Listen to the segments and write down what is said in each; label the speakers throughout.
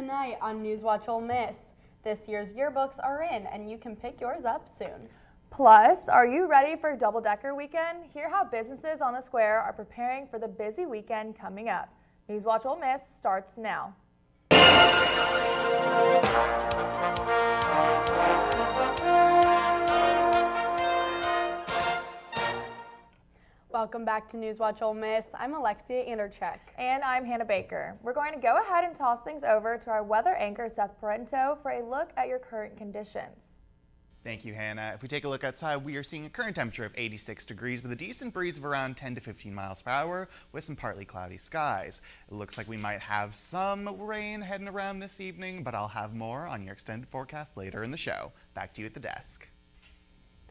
Speaker 1: tonight on NewsWatch Ole Miss. This year's yearbooks are in, and you can pick yours up soon.
Speaker 2: Plus, are you ready for double-decker weekend? Hear how businesses on the square are preparing for the busy weekend coming up. NewsWatch Ole Miss starts now.
Speaker 1: Welcome back to NewsWatch Ole Miss. I'm Alexia Anderchek.
Speaker 2: And I'm Hannah Baker. We're going to go ahead and toss things over to our weather anchor, Seth Parento, for a look at your current conditions.
Speaker 3: Thank you, Hannah. If we take a look outside, we are seeing a current temperature of 86 degrees with a decent breeze of around 10 to 15 miles per hour with some partly cloudy skies. It looks like we might have some rain heading around this evening, but I'll have more on your extended forecast later in the show. Back to you at the desk.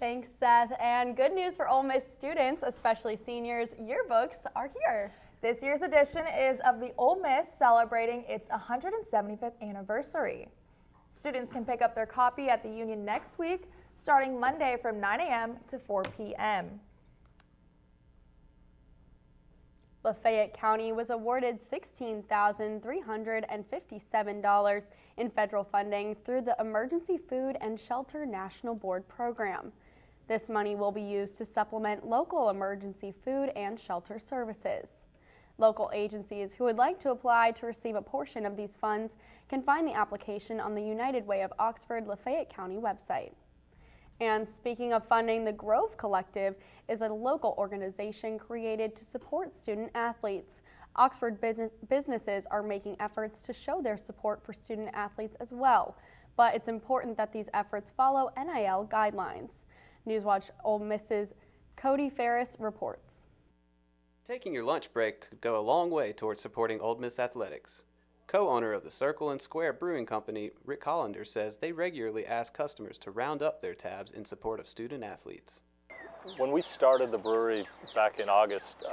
Speaker 1: Thanks, Seth. And good news for Ole Miss students, especially seniors. Yearbooks are here.
Speaker 2: This year's edition is of the Ole Miss celebrating its 175th anniversary. Students can pick up their copy at the Union next week, starting Monday from 9 a.m. to 4 p.m.
Speaker 1: Lafayette County was awarded $16,357 in federal funding through the Emergency Food and Shelter National Board program. This money will be used to supplement local emergency food and shelter services. Local agencies who would like to apply to receive a portion of these funds can find the application on the United Way of Oxford Lafayette County website. And speaking of funding, the Grove Collective is a local organization created to support student athletes. Oxford businesses are making efforts to show their support for student athletes as well, but it's important that these efforts follow NIL guidelines. NewsWatch Ole Miss's Cody Ferris reports.
Speaker 4: Taking your lunch break could go a long way towards supporting Ole Miss athletics. Co-owner of the Circle and Square Brewing Company, Rick Hollander, says they regularly ask customers to round up their tabs in support of student athletes.
Speaker 5: When we started the brewery back in August,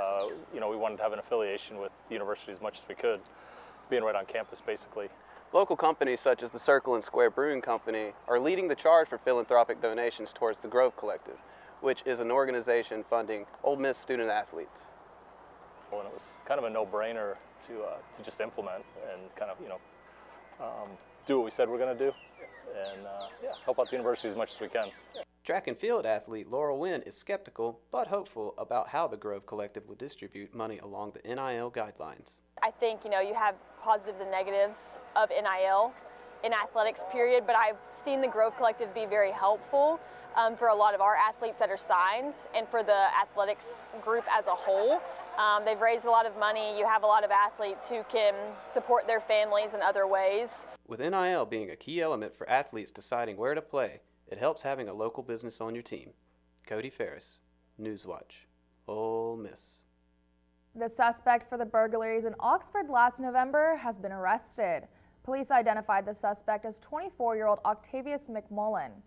Speaker 5: we wanted to have an affiliation with the university as much as we could, being right on campus basically.
Speaker 4: Local companies such as the Circle and Square Brewing Company are leading the charge for philanthropic donations towards the Grove Collective, which is an organization funding Ole Miss student athletes.
Speaker 5: And it was kind of a no-brainer to just implement and kind of, do what we said we're going to do and help out the university as much as we can.
Speaker 4: Track and field athlete Laurel Wynn is skeptical but hopeful about how the Grove Collective will distribute money along the NIL guidelines.
Speaker 6: I think, you have positives and negatives of NIL in athletics, period, but I've seen the Grove Collective be very helpful for a lot of our athletes that are signed and for the athletics group as a whole. They've raised a lot of money. You have a lot of athletes who can support their families in other ways.
Speaker 4: With NIL being a key element for athletes deciding where to play, it helps having a local business on your team. Cody Ferris, NewsWatch, Ole Miss.
Speaker 2: The suspect for the burglaries in Oxford last November has been arrested. Police identified the suspect as 24-year-old Octavius McMullen.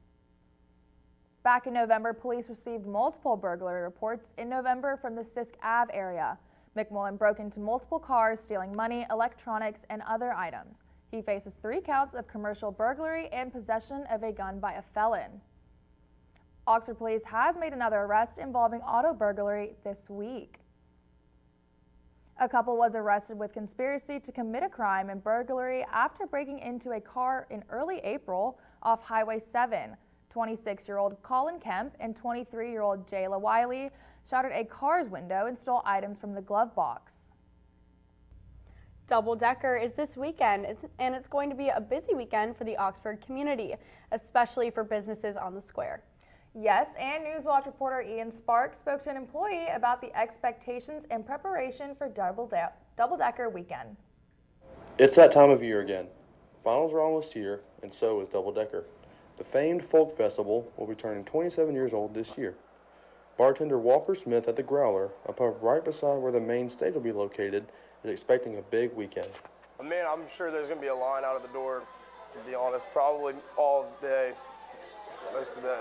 Speaker 2: Back in November, police received multiple burglary reports in November from the Sisk Ave area. McMullen broke into multiple cars, stealing money, electronics, and other items. He faces 3 counts of commercial burglary and possession of a gun by a felon. Oxford police has made another arrest involving auto burglary this week. A couple was arrested with conspiracy to commit a crime and burglary after breaking into a car in early April off Highway 7. 26-year-old Colin Kemp and 23-year-old Jayla Wiley shattered a car's window and stole items from the glove box.
Speaker 1: Double Decker is this weekend, and it's going to be a busy weekend for the Oxford community, especially for businesses on the square.
Speaker 2: Yes, and NewsWatch reporter Ian Sparks spoke to an employee about the expectations and preparation for Double Decker weekend.
Speaker 7: It's that time of year again. Finals are almost here, and so is Double Decker. The famed folk festival will be turning 27 years old this year. Bartender Walker Smith at the Growler, a pub right beside where the main stage will be located, is expecting a big weekend.
Speaker 8: Man, I'm sure there's going to be a line out of the door, to be honest, probably all day, most of the day.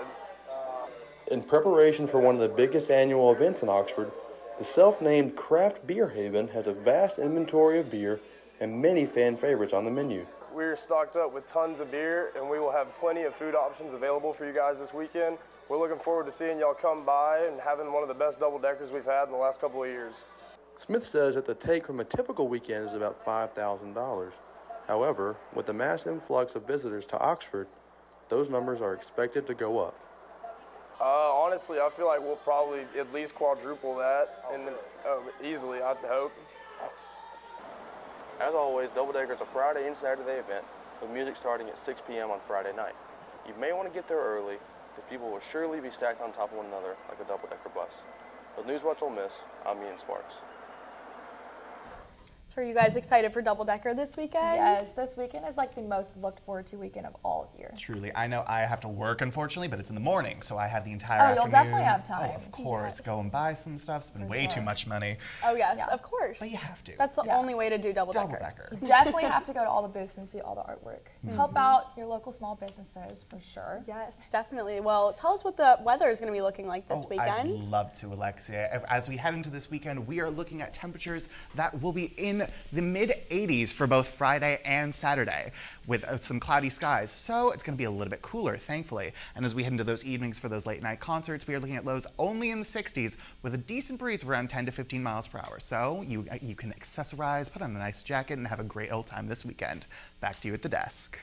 Speaker 7: In preparation for one of the biggest annual events in Oxford, the self-named Craft Beer Haven has a vast inventory of beer and many fan favorites on the menu.
Speaker 8: We're stocked up with tons of beer, and we will have plenty of food options available for you guys this weekend. We're looking forward to seeing y'all come by and having one of the best double-deckers we've had in the last couple of years.
Speaker 7: Smith says that the take from a typical weekend is about $5,000. However, with the mass influx of visitors to Oxford, those numbers are expected to go up.
Speaker 8: Honestly, I feel like we'll probably at least quadruple that, and then easily, I hope.
Speaker 7: As always, Double Decker is a Friday and Saturday event with music starting at 6 p.m. on Friday night. You may want to get there early, because people will surely be stacked on top of one another like a double-decker bus. With NewsWatch Ole Miss, I'm Ian Sparks.
Speaker 1: So are you guys excited for Double Decker this weekend?
Speaker 2: Yes, this weekend is like the most looked forward to weekend of all year.
Speaker 3: Truly. I know I have to work, unfortunately, but it's in the morning, so I have the entire
Speaker 2: Oh,
Speaker 3: afternoon.
Speaker 2: you'll definitely have time.
Speaker 3: Oh, of course.
Speaker 2: Yes.
Speaker 3: Go and buy some stuff. Spend way too much money.
Speaker 1: Oh yes,
Speaker 2: Yeah.
Speaker 1: of course.
Speaker 3: But you have to.
Speaker 1: That's the
Speaker 2: Yeah.
Speaker 1: only way to do Double Decker.
Speaker 3: Double Decker.
Speaker 2: You definitely have to go to all the booths and see all the artwork. Help out your local small businesses for sure.
Speaker 1: Yes, definitely. Well, tell us what the weather is going to be looking like this weekend.
Speaker 3: I'd love to, Alexia. As we head into this weekend, we are looking at temperatures that will be in the mid-80s for both Friday and Saturday with some cloudy skies. So it's going to be a little bit cooler, thankfully. And as we head into those evenings for those late night concerts, we are looking at lows only in the 60s with a decent breeze of around 10 to 15 miles per hour. So you can accessorize, put on a nice jacket, and have a great old time this weekend. Back to you at the desk.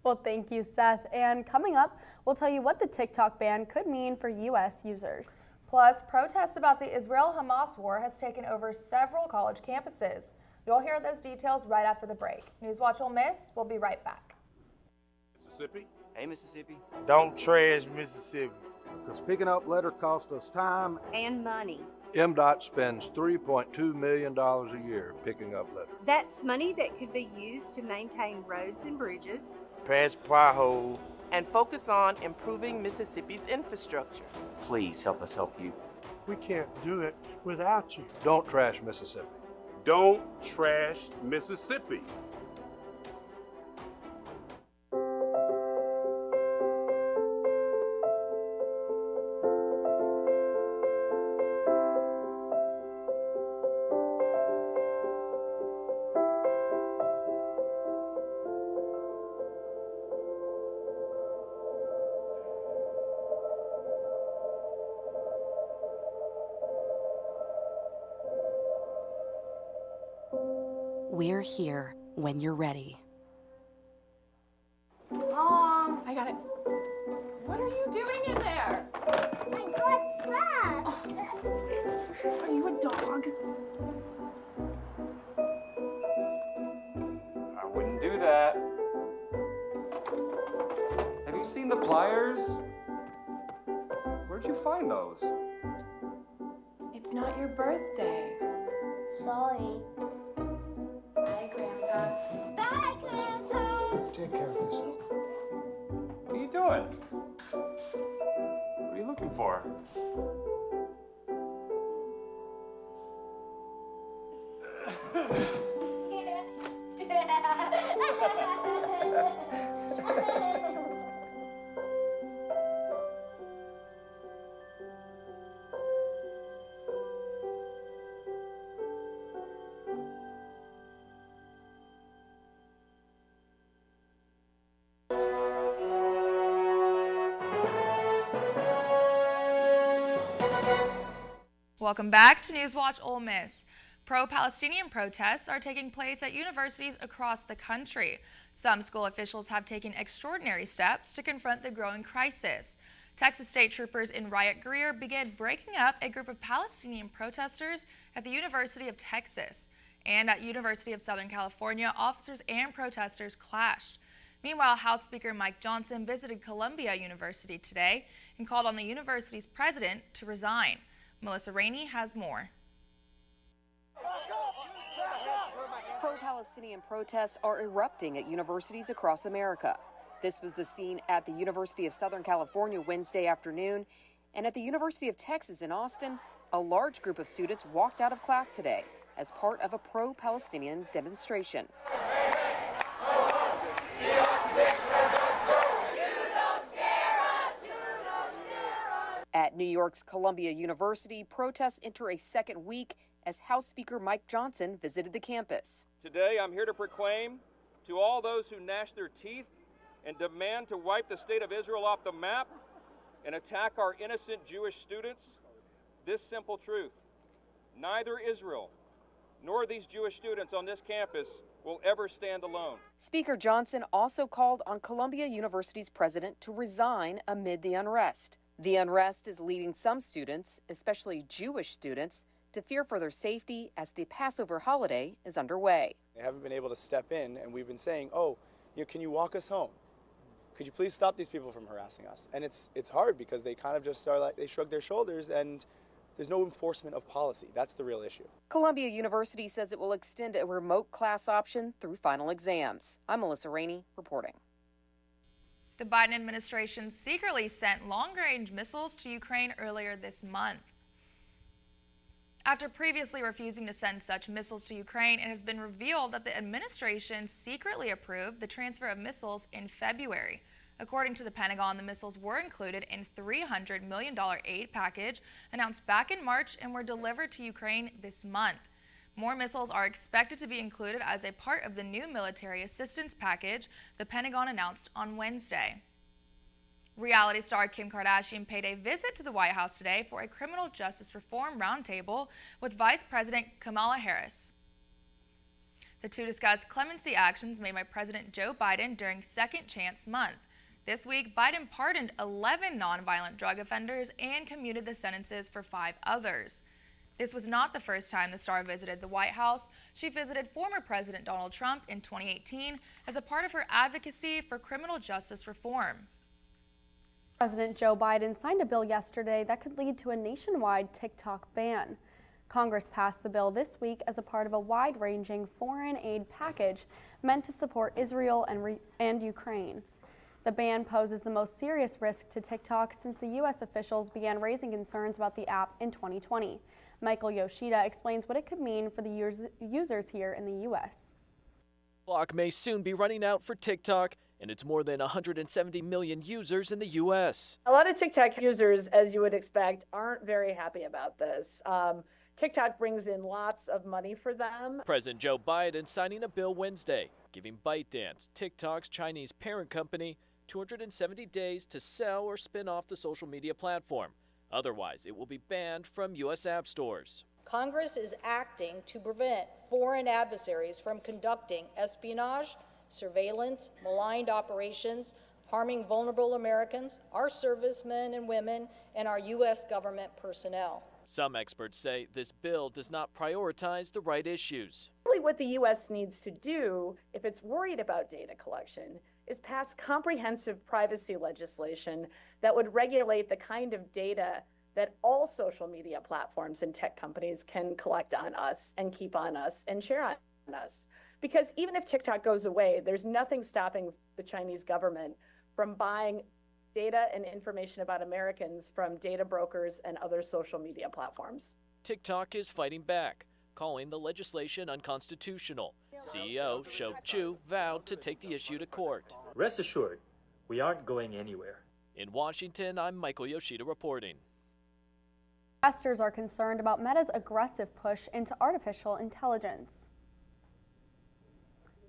Speaker 1: Well, thank you, Seth. And coming up, we'll tell you what the TikTok ban could mean for U.S. users.
Speaker 2: Plus, protests about the Israel-Hamas war has taken over several college campuses. You'll hear those details right after the break. NewsWatch Ole Miss, we'll be right back.
Speaker 9: Mississippi.
Speaker 10: Hey, Mississippi.
Speaker 9: Don't trash Mississippi.
Speaker 11: Because picking up litter costs us time
Speaker 12: and money.
Speaker 11: MDOT spends $3.2 million a year picking up litter.
Speaker 12: That's money that could be used to maintain roads and bridges,
Speaker 9: Patch potholes.
Speaker 10: And focus on improving Mississippi's infrastructure. Please help us help you.
Speaker 13: We can't do it without you.
Speaker 11: Don't trash Mississippi.
Speaker 9: Don't trash Mississippi.
Speaker 14: We're here when you're ready.
Speaker 15: Mom, I got it. What are you doing in there?
Speaker 16: I got stuck.
Speaker 15: Are you a dog?
Speaker 17: I wouldn't do that. Have you seen the pliers? Where'd you find those?
Speaker 15: It's not your birthday.
Speaker 16: Sorry.
Speaker 15: Bye, Grandpa.
Speaker 16: Bye, Grandpa.
Speaker 11: Take care of yourself.
Speaker 17: What are you doing? What are you looking for?
Speaker 2: Welcome back to NewsWatch Ole Miss. Pro-Palestinian protests are taking place at universities across the country. Some school officials have taken extraordinary steps to confront the growing crisis. Texas state troopers in Riot Greer began breaking up a group of Palestinian protesters at the University of Texas. And at University of Southern California, officers and protesters clashed. Meanwhile, House Speaker Mike Johnson visited Columbia University today and called on the university's president to resign. Melissa Rainey has more.
Speaker 14: Pro-Palestinian protests are erupting at universities across America. This was the scene at the University of Southern California Wednesday afternoon, and at the University of Texas in Austin, a large group of students walked out of class today as part of a pro-Palestinian demonstration. At New York's Columbia University, protests enter a second week as House Speaker Mike Johnson visited the campus.
Speaker 18: Today, I'm here to proclaim to all those who gnash their teeth and demand to wipe the state of Israel off the map and attack our innocent Jewish students, this simple truth: neither Israel nor these Jewish students on this campus will ever stand alone.
Speaker 14: Speaker Johnson also called on Columbia University's president to resign amid the unrest. The unrest is leading some students, especially Jewish students, to fear for their safety as the Passover holiday is underway.
Speaker 19: They haven't been able to step in, and we've been saying, oh, can you walk us home? Could you please stop these people from harassing us? And it's hard because they kind of just are like, they shrug their shoulders and there's no enforcement of policy. That's the real issue.
Speaker 14: Columbia University says it will extend a remote class option through final exams. I'm Melissa Rainey reporting.
Speaker 2: The Biden administration secretly sent long-range missiles to Ukraine earlier this month. After previously refusing to send such missiles to Ukraine, it has been revealed that the administration secretly approved the transfer of missiles in February. According to the Pentagon, the missiles were included in a $300 million aid package announced back in March and were delivered to Ukraine this month. More missiles are expected to be included as a part of the new military assistance package the Pentagon announced on Wednesday. Reality star Kim Kardashian paid a visit to the White House today for a criminal justice reform roundtable with Vice President Kamala Harris. The two discussed clemency actions made by President Joe Biden during Second Chance Month. This week, Biden pardoned 11 nonviolent drug offenders and commuted the sentences for 5 others. This was not the first time the star visited the White House. She visited former President Donald Trump in 2018 as a part of her advocacy for criminal justice reform.
Speaker 1: President Joe Biden signed a bill yesterday that could lead to a nationwide TikTok ban. Congress passed the bill this week as a part of a wide-ranging foreign aid package meant to support Israel and Ukraine. The ban poses the most serious risk to TikTok since the U.S. officials began raising concerns about the app in 2020. Michael Yoshida explains what it could mean for the users here in the U.S.
Speaker 20: Clock may soon be running out for TikTok and its more than 170 million users in the U.S.
Speaker 21: A lot of TikTok users, as you would expect, aren't very happy about this. TikTok brings in lots of money for them.
Speaker 20: President Joe Biden signing a bill Wednesday, giving ByteDance, TikTok's Chinese parent company, 270 days to sell or spin off the social media platform. Otherwise, it will be banned from U.S. app stores.
Speaker 22: Congress is acting to prevent foreign adversaries from conducting espionage, surveillance, maligned operations, harming vulnerable Americans, our servicemen and women, and our U.S. government personnel.
Speaker 20: Some experts say this bill does not prioritize the right issues.
Speaker 21: Really what the U.S. needs to do, if it's worried about data collection, is pass comprehensive privacy legislation that would regulate the kind of data that all social media platforms and tech companies can collect on us and keep on us and share on us. Because even if TikTok goes away, there's nothing stopping the Chinese government from buying data and information about Americans from data brokers and other social media platforms.
Speaker 20: TikTok is fighting back, calling the legislation unconstitutional. CEO Shou Chu vowed to take the issue to court.
Speaker 23: Rest assured, we aren't going anywhere.
Speaker 20: In Washington, I'm Michael Yoshida reporting.
Speaker 1: Investors are concerned about Meta's aggressive push into artificial intelligence.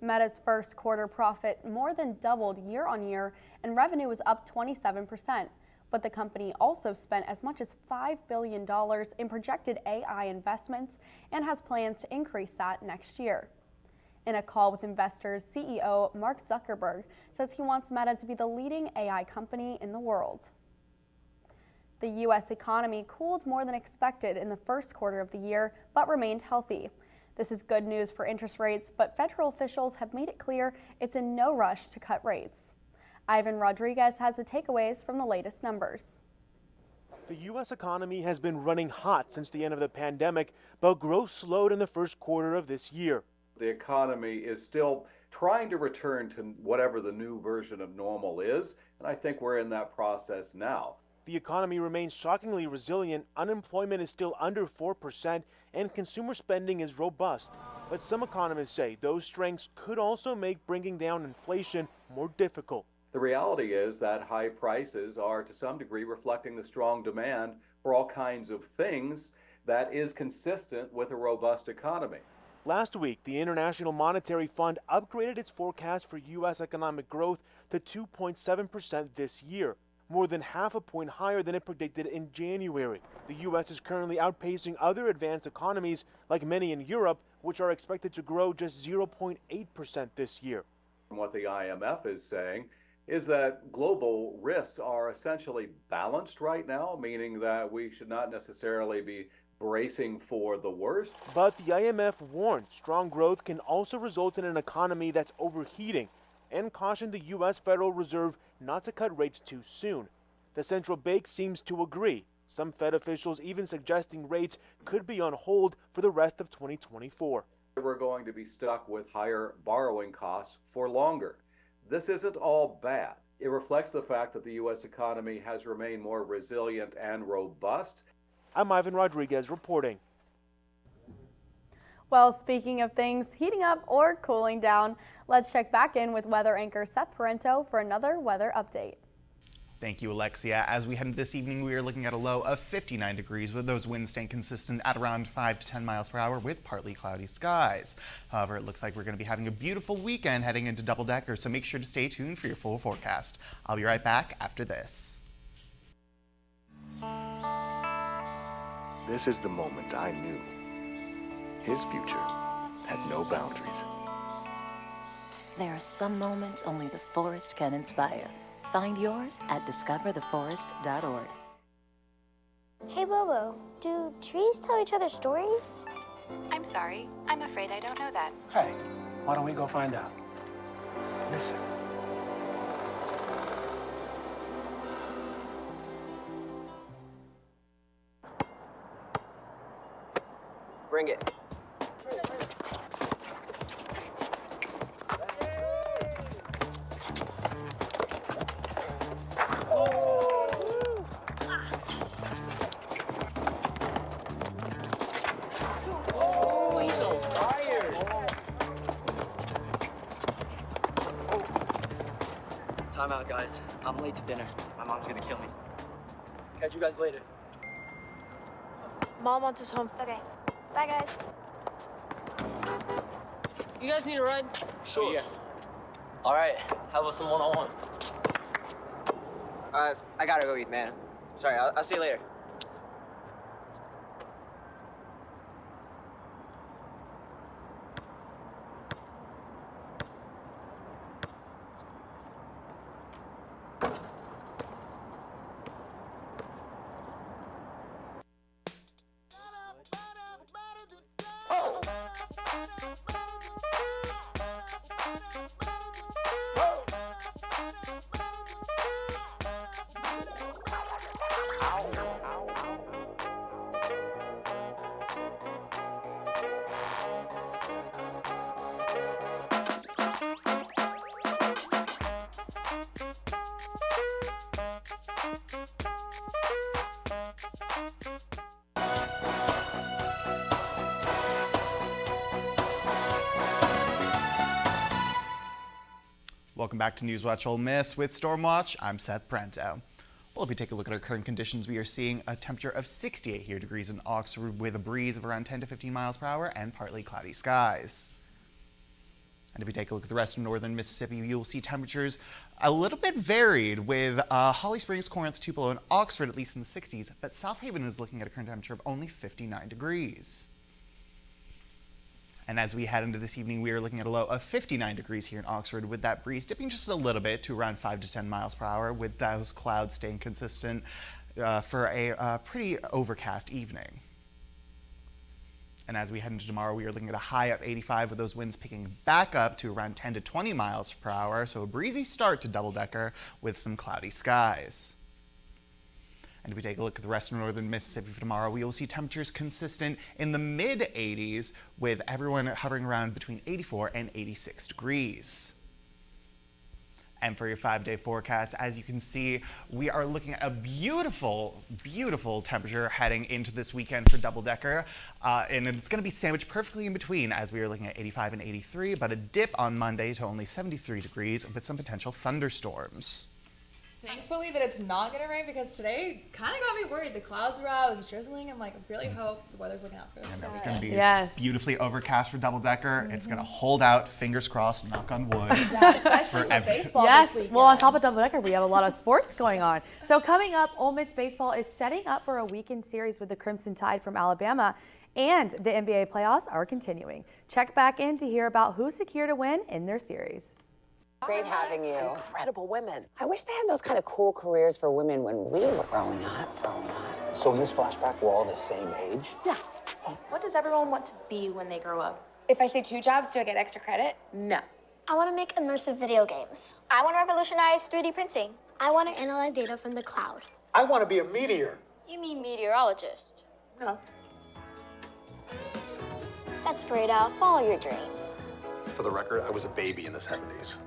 Speaker 1: Meta's first quarter profit more than doubled year on year and revenue was up 27%. But the company also spent as much as $5 billion in projected AI investments and has plans to increase that next year. In a call with investors, CEO Mark Zuckerberg says he wants Meta to be the leading AI company in the world. The U.S. economy cooled more than expected in the first quarter of the year, but remained healthy. This is good news for interest rates, but federal officials have made it clear it's in no rush to cut rates. Ivan Rodriguez has the takeaways from the latest numbers.
Speaker 24: The U.S. economy has been running hot since the end of the pandemic, but growth slowed in the first quarter of this year.
Speaker 25: The economy is still trying to return to whatever the new version of normal is, and I think we're in that process now.
Speaker 24: The economy remains shockingly resilient, unemployment is still under 4%, and consumer spending is robust. But some economists say those strengths could also make bringing down inflation more difficult.
Speaker 25: The reality is that high prices are to some degree reflecting the strong demand for all kinds of things that is consistent with a robust economy.
Speaker 24: Last week, the International Monetary Fund upgraded its forecast for U.S. economic growth to 2.7% this year, more than half a point higher than it predicted in January. The U.S. is currently outpacing other advanced economies, like many in Europe, which are expected to grow just 0.8% this year.
Speaker 25: What the IMF is saying is that global risks are essentially balanced right now, meaning that we should not necessarily be bracing for the worst.
Speaker 24: But the IMF warned strong growth can also result in an economy that's overheating and cautioned the U.S. Federal Reserve not to cut rates too soon. The central bank seems to agree. Some Fed officials even suggesting rates could be on hold for the rest of 2024.
Speaker 25: We're going to be stuck with higher borrowing costs for longer. This isn't all bad. It reflects the fact that the U.S. economy has remained more resilient and robust.
Speaker 24: I'm Ivan Rodriguez reporting.
Speaker 1: Well, speaking of things heating up or cooling down, let's check back in with weather anchor Seth Parento for another weather update.
Speaker 3: Thank you, Alexia. As we head into this evening, we are looking at a low of 59 degrees with those winds staying consistent at around 5 to 10 miles per hour with partly cloudy skies. However, it looks like we're going to be having a beautiful weekend heading into double decker, so make sure to stay tuned for your full forecast. I'll be right back after this.
Speaker 4: This is the moment I knew his future had no boundaries.
Speaker 5: There are some moments only the forest can inspire. Find yours at discovertheforest.org.
Speaker 16: Hey Bobo, do trees tell each other stories?
Speaker 6: I'm sorry, I'm afraid I don't know that.
Speaker 7: Hey, why don't we go find out? Listen.
Speaker 10: Bring it.
Speaker 8: Time out, guys. I'm late to dinner. My mom's gonna kill me. Catch you guys later.
Speaker 6: Mom wants us home. Okay. Bye, guys.
Speaker 8: You guys need a ride? Sure. Yeah. All right. How about some one-on-one?
Speaker 10: I gotta go eat, man. Sorry, I'll see you later.
Speaker 3: Welcome back to NewsWatch Ole Miss with Stormwatch. I'm Seth Parento. Well, if we take a look at our current conditions, we are seeing a temperature of 68 degrees in Oxford with a breeze of around 10 to 15 miles per hour and partly cloudy skies. And if we take a look at the rest of northern Mississippi, you'll see temperatures a little bit varied with Holly Springs, Corinth, Tupelo, and Oxford at least in the 60s, but South Haven is looking at a current temperature of only 59 degrees. And as we head into this evening, we are looking at a low of 59 degrees here in Oxford with that breeze dipping just a little bit to around 5 to 10 miles per hour with those clouds staying consistent for a pretty overcast evening. And as we head into tomorrow, we are looking at a high of 85 with those winds picking back up to around 10 to 20 miles per hour. So a breezy start to double-decker with some cloudy skies. And if we take a look at the rest of northern Mississippi for tomorrow, we will see temperatures consistent in the mid-80s with everyone hovering around between 84 and 86 degrees. And for your 5-day forecast, as you can see, we are looking at a beautiful, beautiful temperature heading into this weekend for double-decker. And it's going to be sandwiched perfectly in between as we are looking at 85 and 83, but a dip on Monday to only 73 degrees with some potential thunderstorms.
Speaker 2: Thankfully that it's not going to rain because today kind of got me worried. The clouds were out, it was drizzling. I'm like, I really hope the weather's looking out for us.
Speaker 3: And it's going to be beautifully overcast for double-decker. It's going to hold out, fingers crossed, knock on wood.
Speaker 2: Yeah, especially with baseball this weekend.
Speaker 26: Well, on top of double-decker, we have a lot of sports going on. So coming up, Ole Miss baseball is setting up for a weekend series with the Crimson Tide from Alabama. And the NBA playoffs are continuing. Check back in to hear about who secured a win in their series.
Speaker 9: Great having you.
Speaker 11: Incredible women.
Speaker 9: I wish they had those kind of cool careers for women when we were growing up.
Speaker 11: So in this flashback, we're all the same age? Yeah. What does everyone want to be when they grow up?
Speaker 12: If I say 2 jobs, do I get extra credit?
Speaker 11: No.
Speaker 16: I want to make immersive video games. I want to revolutionize 3D printing. I want to analyze data from the cloud.
Speaker 11: I want to be a meteor.
Speaker 16: You mean meteorologist?
Speaker 11: No.
Speaker 16: That's great, Al. Follow your dreams.
Speaker 11: For the record, I was a baby in the 70s.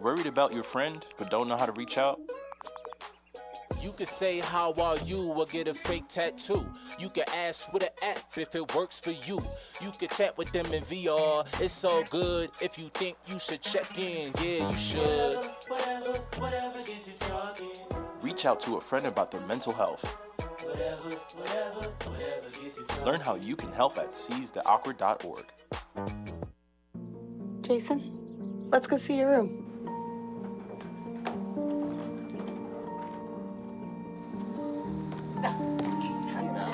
Speaker 12: Worried about your friend, but don't know how to reach out?
Speaker 13: You could say, how are you, or get a fake tattoo. You could ask with an app if it works for you. You could chat with them in VR, it's all good. If you think you should check in, yeah, you should.
Speaker 12: Whatever gets you talking. Reach out to a friend about their mental health. Whatever gets you talking. Learn how you can help at seizetheawkward.org.
Speaker 11: Jason, let's go see your room.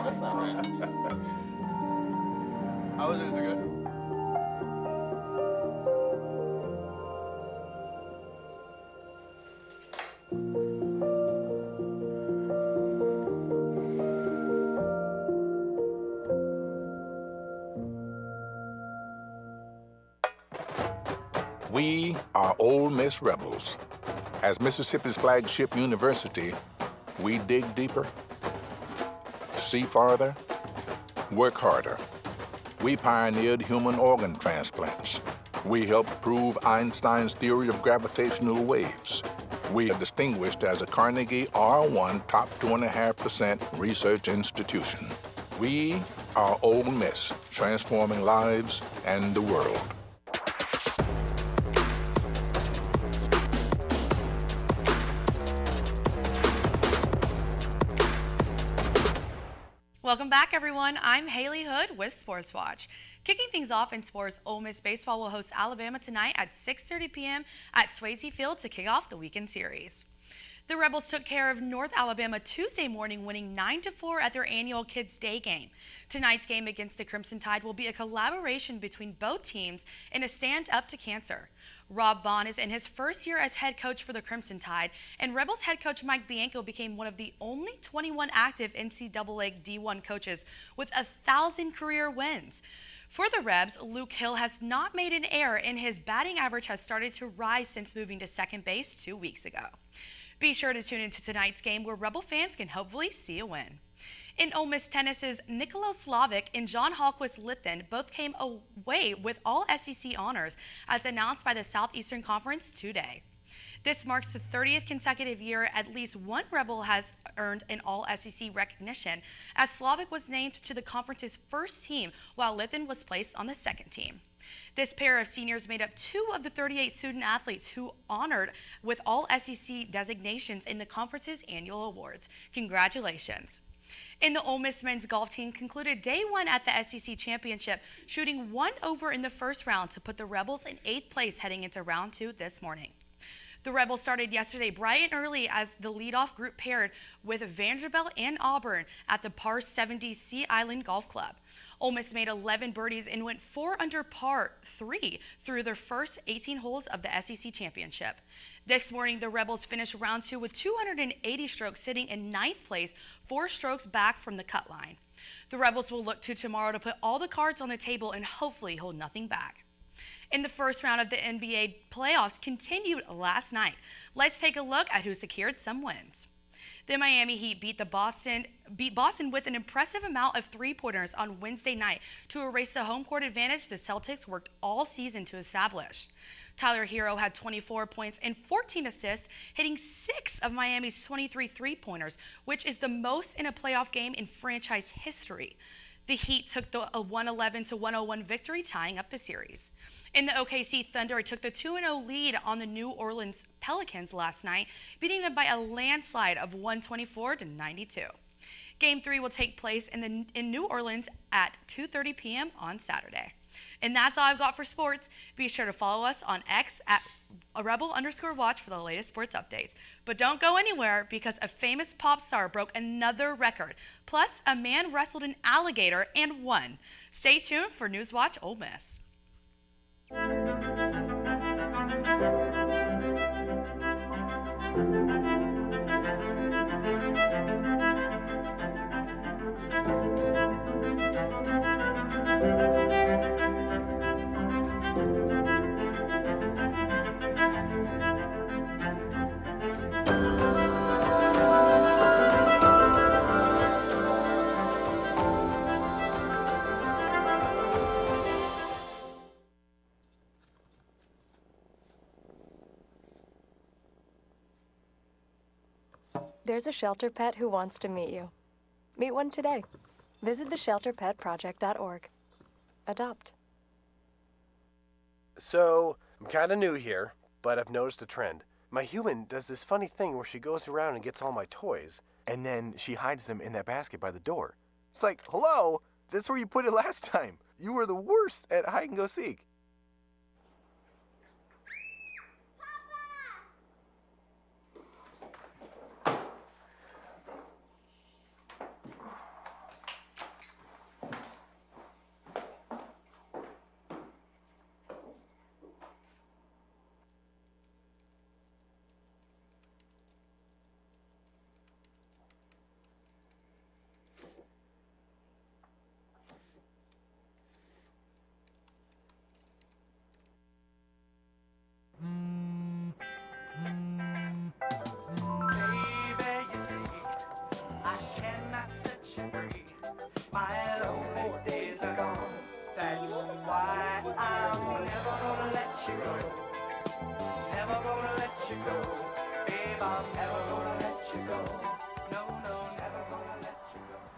Speaker 12: That's not right.
Speaker 11: How was it? Is it good?
Speaker 15: We are Ole Miss Rebels. As Mississippi's flagship university, we dig deeper, see farther, work harder. We pioneered human organ transplants. We helped prove Einstein's theory of gravitational waves. We are distinguished as a Carnegie R1 top 2.5% research institution. We are Ole Miss, transforming lives and the world.
Speaker 17: Welcome back, everyone. I'm Haley Hood with Sports Watch. Kicking things off in sports, Ole Miss baseball will host Alabama tonight at 6:30 p.m. at Swayze Field to kick off the weekend series. The Rebels took care of North Alabama Tuesday morning, winning 9-4 at their annual Kids Day game. Tonight's game against the Crimson Tide will be a collaboration between both teams in a stand up to cancer. Rob Vaughn is in his first year as head coach for the Crimson Tide, and Rebels head coach Mike Bianco became one of the only 21 active NCAA D1 coaches with 1,000 career wins. For the Rebs, Luke Hill has not made an error, and his batting average has started to rise since moving to second base 2 weeks ago. Be sure to tune into tonight's game, where Rebel fans can hopefully see a win. In Ole Miss tennis's Nikola Slavic and John Hallquist Lithin both came away with all SEC honors, as announced by the Southeastern Conference today. This marks the 30th consecutive year at least one Rebel has earned an all-SEC recognition, as Slavic was named to the conference's first team, while Lithin was placed on the second team. This pair of seniors made up 2 of the 38 student athletes who honored with all SEC designations in the conference's annual awards. Congratulations. And the Ole Miss men's golf team concluded day 1 at the SEC Championship, shooting 1 over in the first round to put the Rebels in 8th place heading into round 2 this morning. The Rebels started yesterday bright and early as the leadoff group paired with Vanderbilt and Auburn at the Par 70 Sea Island Golf Club. Ole Miss made 11 birdies and went 4 under par 3 through their first 18 holes of the SEC Championship. This morning, the Rebels finished round 2 with 280 strokes, sitting in 9th place, 4 strokes back from the cut line. The Rebels will look to tomorrow to put all the cards on the table and hopefully hold nothing back. In the first round of the NBA playoffs continued last night. Let's take a look at who secured some wins. The Miami Heat beat Boston with an impressive amount of three-pointers on Wednesday night to erase the home court advantage the Celtics worked all season to establish. Tyler Hero had 24 points and 14 assists, hitting 6 of Miami's 23 three-pointers, which is the most in a playoff game in franchise history. The Heat took a 111-101 victory, tying up the series. In the OKC Thunder, took the 2-0 lead on the New Orleans Pelicans last night, beating them by a landslide of 124-92. Game 3 will take place in New Orleans at 2:30 p.m. on Saturday. And that's all I've got for sports. Be sure to follow us on X at @rebel_watch for the latest sports updates. But don't go anywhere because a famous pop star broke another record. Plus, a man wrestled an alligator and won. Stay tuned for NewsWatch Ole Miss.
Speaker 14: There's a shelter pet who wants to meet you. Meet one today. Visit theshelterpetproject.org. Adopt.
Speaker 7: So, I'm kind of new here, but I've noticed a trend. My human does this funny thing where she goes around and gets all my toys, and then she hides them in that basket by the door. It's like, hello, that's where you put it last time. You were the worst at hide and go seek.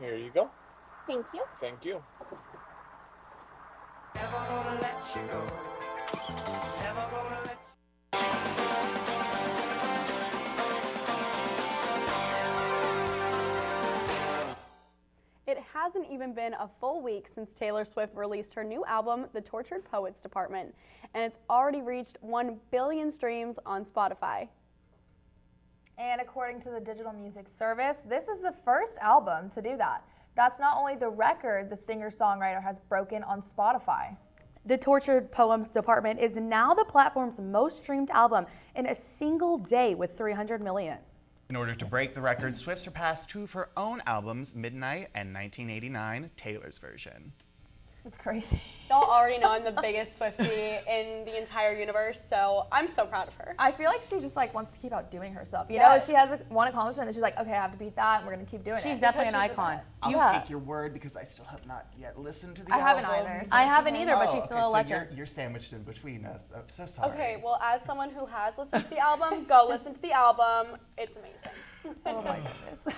Speaker 18: Here you go.
Speaker 6: Thank you.
Speaker 18: Thank you.
Speaker 1: It hasn't even been a full week since Taylor Swift released her new album, The Tortured Poets Department, and it's already reached 1 billion streams on Spotify.
Speaker 2: And according to the digital music service, this is the first album to do that. That's not only the record the singer-songwriter has broken on Spotify.
Speaker 26: The Tortured Poems Department is now the platform's most streamed album in a single day with 300 million.
Speaker 3: In order to break the record, Swift surpassed two of her own albums, Midnight and 1989, Taylor's version.
Speaker 2: It's crazy.
Speaker 1: Y'all already know I'm the biggest Swiftie in the entire universe, so I'm so proud of her.
Speaker 2: I feel like she just like wants to keep outdoing herself. You
Speaker 1: Yes.
Speaker 2: know, she has one accomplishment and she's like, okay, I have to beat that and we're going to keep doing it.
Speaker 26: She's definitely an icon.
Speaker 3: I'll take your word because I still have not yet listened to the
Speaker 2: I
Speaker 3: album.
Speaker 2: haven't either.
Speaker 26: I haven't either, but she's still a
Speaker 3: so
Speaker 26: legend.
Speaker 3: you're sandwiched in between us. I'm so sorry.
Speaker 1: Okay, well, as someone who has listened to the album, go listen to the album. It's amazing.
Speaker 2: Oh my goodness.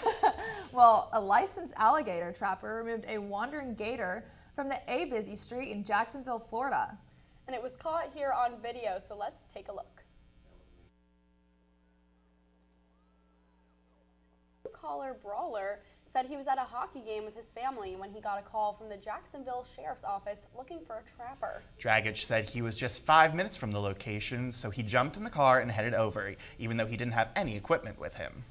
Speaker 2: Well, a licensed alligator trapper removed a wandering gator from the A busy street in Jacksonville, Florida.
Speaker 1: And it was caught here on video, so let's take a look. Caller Brawler said he was at a hockey game with his family when he got a call from the Jacksonville Sheriff's Office looking for a trapper.
Speaker 3: Dragich said he was just 5 minutes from the location, so he jumped in the car and headed over, even though he didn't have any equipment with him.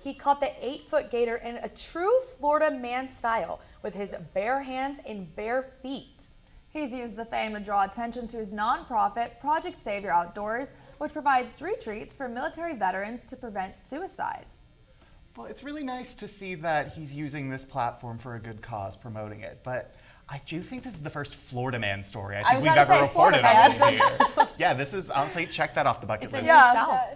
Speaker 26: He caught the 8-foot gator in a true Florida man style with his bare hands and bare feet.
Speaker 2: He's used the fame to draw attention to his nonprofit, Project Savior Outdoors, which provides retreats for military veterans to prevent suicide.
Speaker 3: Well, it's really nice to see that he's using this platform for a good cause, promoting it, but I do think this is the first Florida man story I think we've ever reported on here. Yeah, this is, honestly, check that off the bucket list.
Speaker 2: Yeah.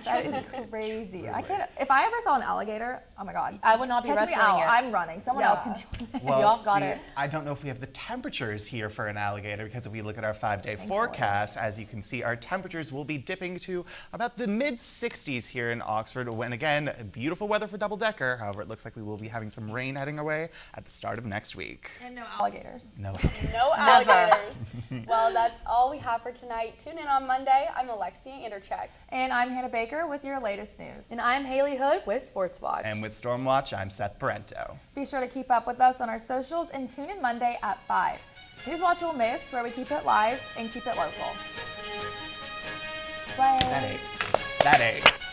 Speaker 2: That is crazy. I can't. If I ever saw an alligator, oh my god,
Speaker 26: I would not be
Speaker 2: catch me
Speaker 26: wrestling
Speaker 2: out.
Speaker 26: it.
Speaker 2: I'm running. Someone else can do it.
Speaker 3: Well,
Speaker 26: Y'all got it.
Speaker 3: I don't know if we have the temperatures here for an alligator because if we look at our 5-day forecast, as you can see, our temperatures will be dipping to about the mid-60s here in Oxford. When again, beautiful weather for double-decker. However, it looks like we will be having some rain heading our way at the start of next week.
Speaker 2: And no alligators.
Speaker 3: No.
Speaker 1: No alligators. Well, that's all we have for tonight. Tune in on Monday. I'm Alexia Andercheck.
Speaker 2: And I'm Hannah Baker with your latest news.
Speaker 26: And I'm Haley Hood with Sports Watch.
Speaker 3: And with Stormwatch, I'm Seth Parento.
Speaker 2: Be sure to keep up with us on our socials and tune in Monday at 5. NewsWatch Ole Miss, where we keep it live and keep it local. Play.
Speaker 3: That ate.